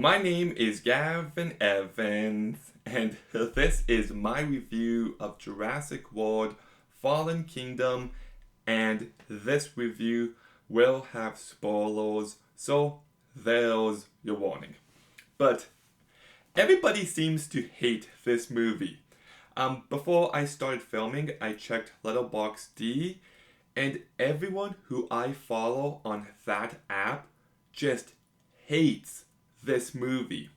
My name is Gavin Evans, and this is my review of Jurassic World Fallen Kingdom, and this review will have spoilers, so there's your warning. But everybody seems to hate this movie. Before I started filming, I checked Letterboxd, and everyone who I follow on that app just hates this movie.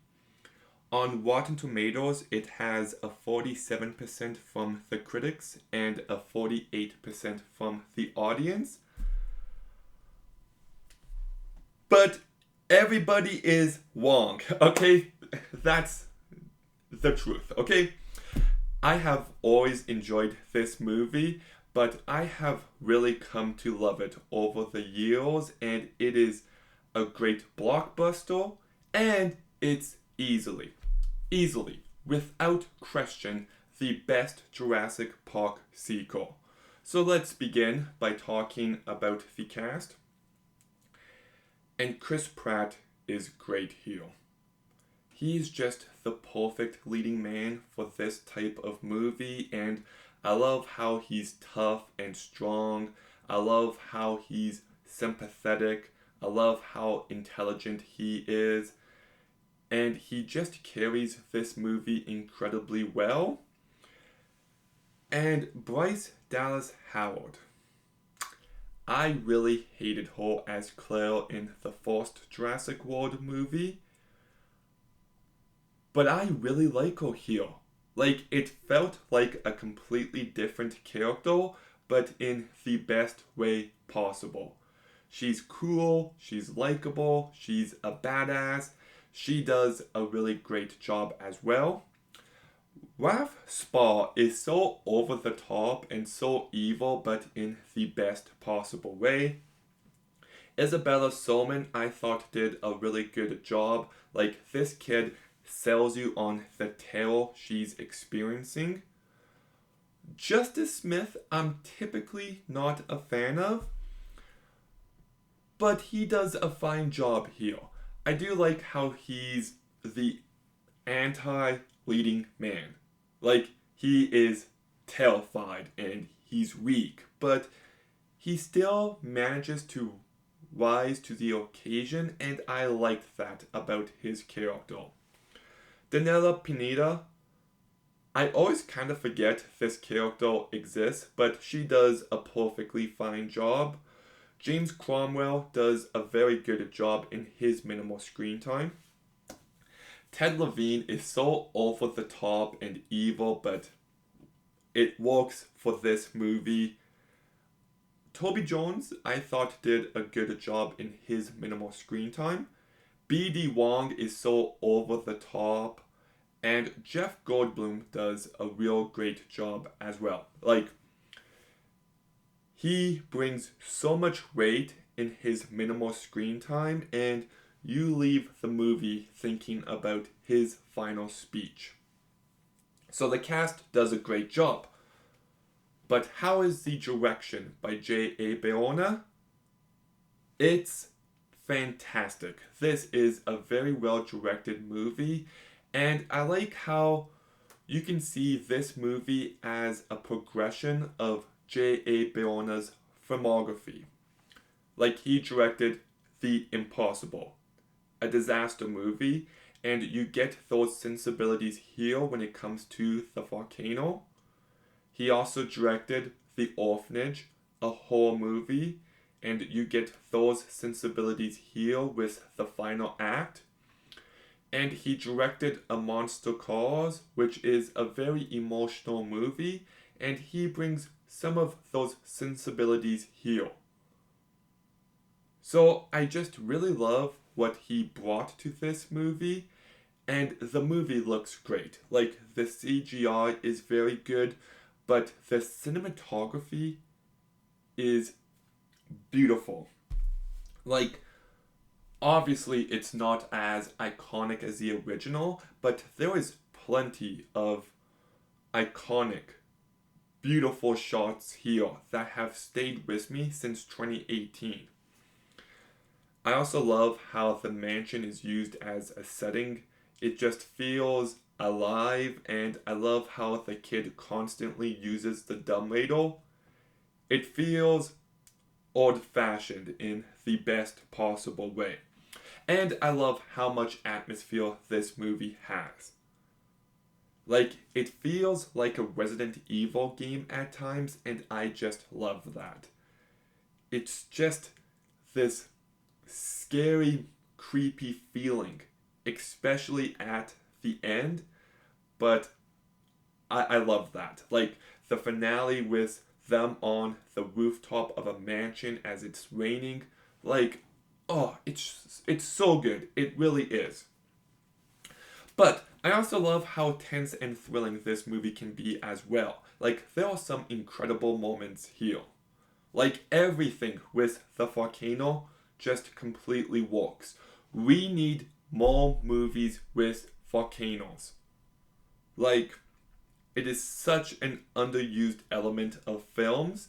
On Rotten Tomatoes, it has a 47% from the critics and a 48% from the audience. But everybody is wrong, okay? That's the truth, okay? I have always enjoyed this movie, but I have really come to love it over the years, and it is a great blockbuster, and it's easily, without question, the best Jurassic Park sequel. So let's begin by talking about the cast. And Chris Pratt is great here. He's just the perfect leading man for this type of movie, and I love how he's tough and strong. I love how he's sympathetic. I love how intelligent he is. And he just carries this movie incredibly well. And Bryce Dallas Howard. I really hated her as Claire in the first Jurassic World movie, but I really like her here. Like, it felt like a completely different character, but in the best way possible. She's cool, she's likable, she's a badass. She does a really great job as well. Raph Spar is so over the top and so evil, but in the best possible way. Isabella Solman, I thought, did a really good job. Like, this kid sells you on the terror she's experiencing. Justice Smith, I'm typically not a fan of, but he does a fine job here. I do like how he's the anti leading man. Like, he is terrified and he's weak, but he still manages to rise to the occasion, and I liked that about his character. Danella Pineda, I always kind of forget this character exists, but she does a perfectly fine job. James Cromwell does a very good job in his minimal screen time. Ted Levine is so over the top and evil, but it works for this movie. Toby Jones, I thought, did a good job in his minimal screen time. B.D. Wong is so over the top, and Jeff Goldblum does a real great job as well. Like, he brings so much weight in his minimal screen time, and you leave the movie thinking about his final speech. So the cast does a great job. But how is the direction by J.A. Bayona? It's fantastic. This is a very well directed movie, and I like how you can see this movie as a progression of J.A. Bayona's filmography. Like, he directed The Impossible, a disaster movie, and you get those sensibilities here when it comes to the volcano. He also directed The Orphanage, a horror movie, and you get those sensibilities here with the final act. And he directed A Monster Calls, which is a very emotional movie, and he brings some of those sensibilities here. So I just really love what he brought to this movie, and the movie looks great. Like, the CGI is very good, but the cinematography is beautiful. Like, obviously it's not as iconic as the original, but there is plenty of iconic, beautiful shots here that have stayed with me since 2018. I also love how the mansion is used as a setting. It just feels alive, and I love how the kid constantly uses the dumb ladle. It feels old fashioned in the best possible way. And I love how much atmosphere this movie has. Like, it feels like a Resident Evil game at times, and I just love that. It's just this scary, creepy feeling, especially at the end, but I love that. Like, the finale with them on the rooftop of a mansion as it's raining, like, oh, it's so good. It really is. But I also love how tense and thrilling this movie can be as well. Like, there are some incredible moments here. Like, everything with the volcano just completely works. We need more movies with volcanoes. Like, it is such an underused element of films,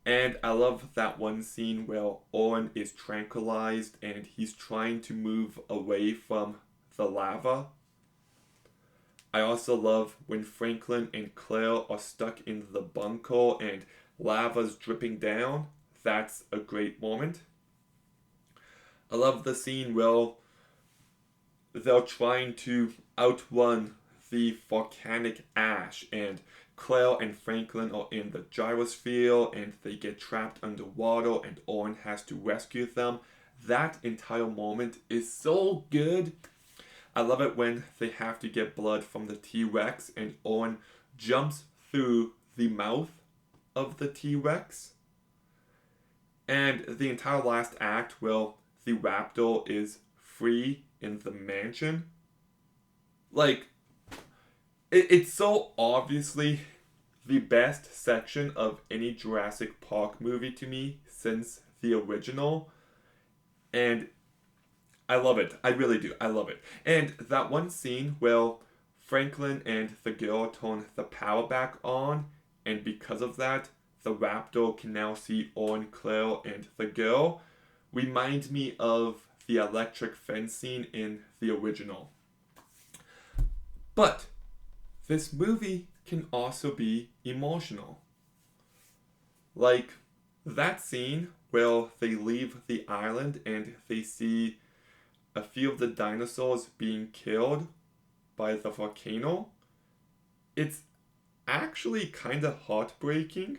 and I love that one scene where Owen is tranquilized and he's trying to move away from the lava. I also love when Franklin and Claire are stuck in the bunker and lava's dripping down. That's a great moment. I love the scene where they're trying to outrun the volcanic ash, and Claire and Franklin are in the gyrosphere and they get trapped underwater and Owen has to rescue them. That entire moment is so good. I love it when they have to get blood from the T-Rex and Owen jumps through the mouth of the T-Rex. And the entire last act, well, the raptor is free in the mansion. Like, it's so obviously the best section of any Jurassic Park movie to me since the original. And I love it. I really do. I love it. And that one scene where Franklin and the girl turn the power back on, and because of that, the raptor can now see Owen, Claire, and the girl, reminds me of the electric fence scene in the original. But this movie can also be emotional. Like that scene where they leave the island and they see a few of the dinosaurs being killed by the volcano. It's actually kind of heartbreaking.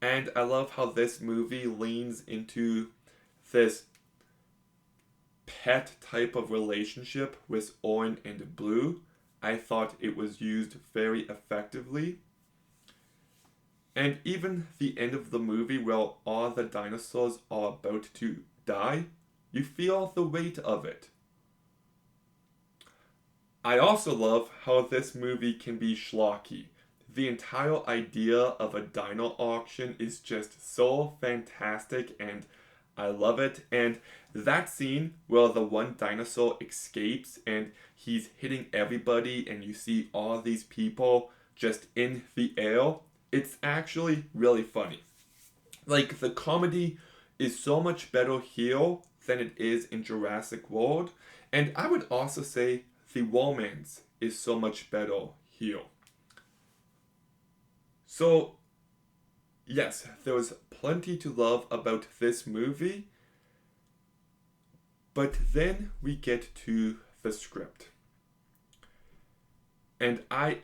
And I love how this movie leans into this pet type of relationship with Owen and Blue. I thought it was used very effectively. And even the end of the movie, where all the dinosaurs are about to die, you feel the weight of it. I also love how this movie can be schlocky. The entire idea of a dino auction is just so fantastic and I love it. And that scene where the one dinosaur escapes and he's hitting everybody and you see all these people just in the air, it's actually really funny. Like, the comedy is so much better here than it is in Jurassic World. And I would also say the romance is so much better here. So, yes, there was plenty to love about this movie. But then we get to the script. And I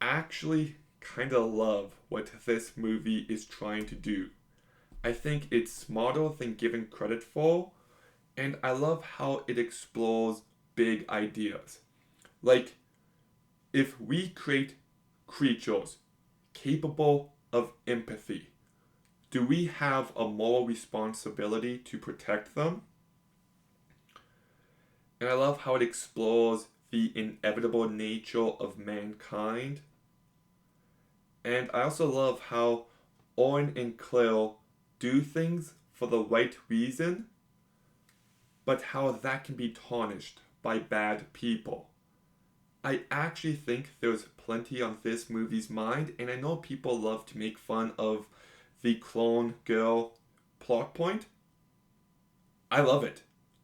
actually kind of love what this movie is trying to do. I think it's smarter than given credit for, and I love how it explores big ideas. Like, if we create creatures capable of empathy, do we have a moral responsibility to protect them? And I love how it explores the inevitable nature of mankind. And I also love how Owen and Claire do things for the right reason, but how that can be tarnished by bad people. I actually think there's plenty on this movie's mind, and I know people love to make fun of the clone girl plot point, I love it.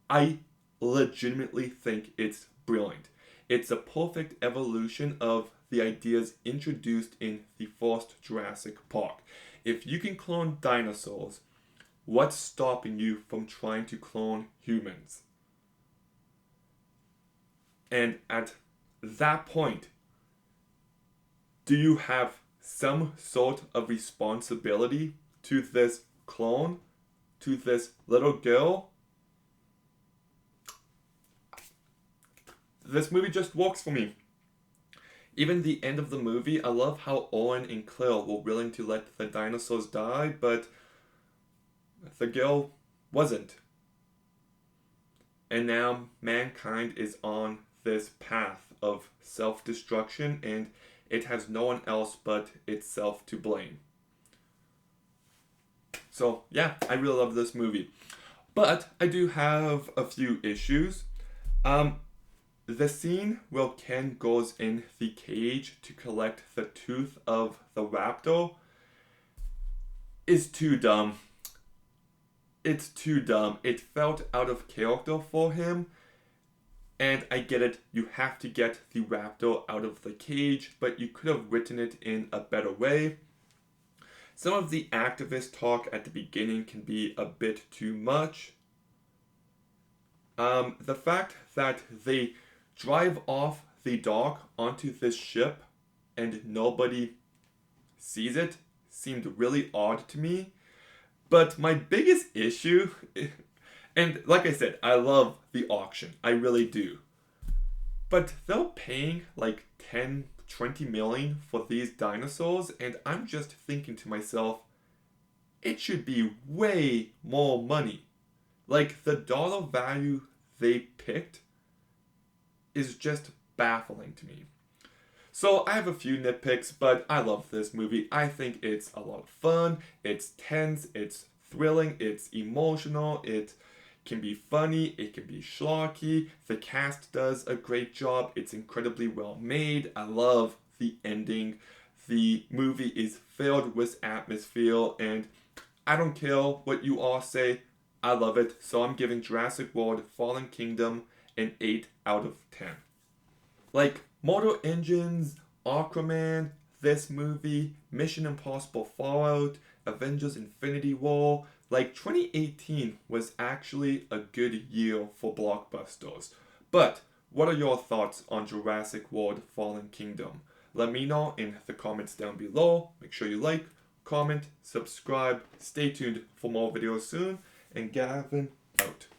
I legitimately think it's brilliant. It's a perfect evolution of the ideas introduced in the first Jurassic Park. If you can clone dinosaurs, what's stopping you from trying to clone humans? And at that point, do you have some sort of responsibility to this clone, to this little girl? This movie just works for me. Even the end of the movie, I love how Owen and Claire were willing to let the dinosaurs die, but the girl wasn't. And now mankind is on this path of self-destruction, and it has no one else but itself to blame. So yeah, I really love this movie. But I do have a few issues. The scene where Ken goes in the cage to collect the tooth of the raptor is too dumb. It's too dumb. It felt out of character for him. And I get it, you have to get the raptor out of the cage, but you could have written it in a better way. Some of the activist talk at the beginning can be a bit too much. The fact that they drive off the dock onto this ship and nobody sees it seemed really odd to me. But my biggest issue, and like I said, I love the auction. I really do. But they're paying like 10, 20 million for these dinosaurs, and I'm just thinking to myself, it should be way more money. Like the dollar value they picked is just baffling to me. So I have a few nitpicks, but I love this movie. I think it's a lot of fun, it's tense, it's thrilling, it's emotional, it can be funny, it can be schlocky. The cast does a great job, it's incredibly well made. I love the ending. The movie is filled with atmosphere, and I don't care what you all say, I love it. So I'm giving Jurassic World Fallen Kingdom an 8 out of 10. Like Mortal Engines, Aquaman, this movie, Mission Impossible Fallout, Avengers Infinity War, like 2018 was actually a good year for blockbusters. But what are your thoughts on Jurassic World Fallen Kingdom? Let me know in the comments down below. Make sure you like, comment, subscribe. Stay tuned for more videos soon. And Gavin out.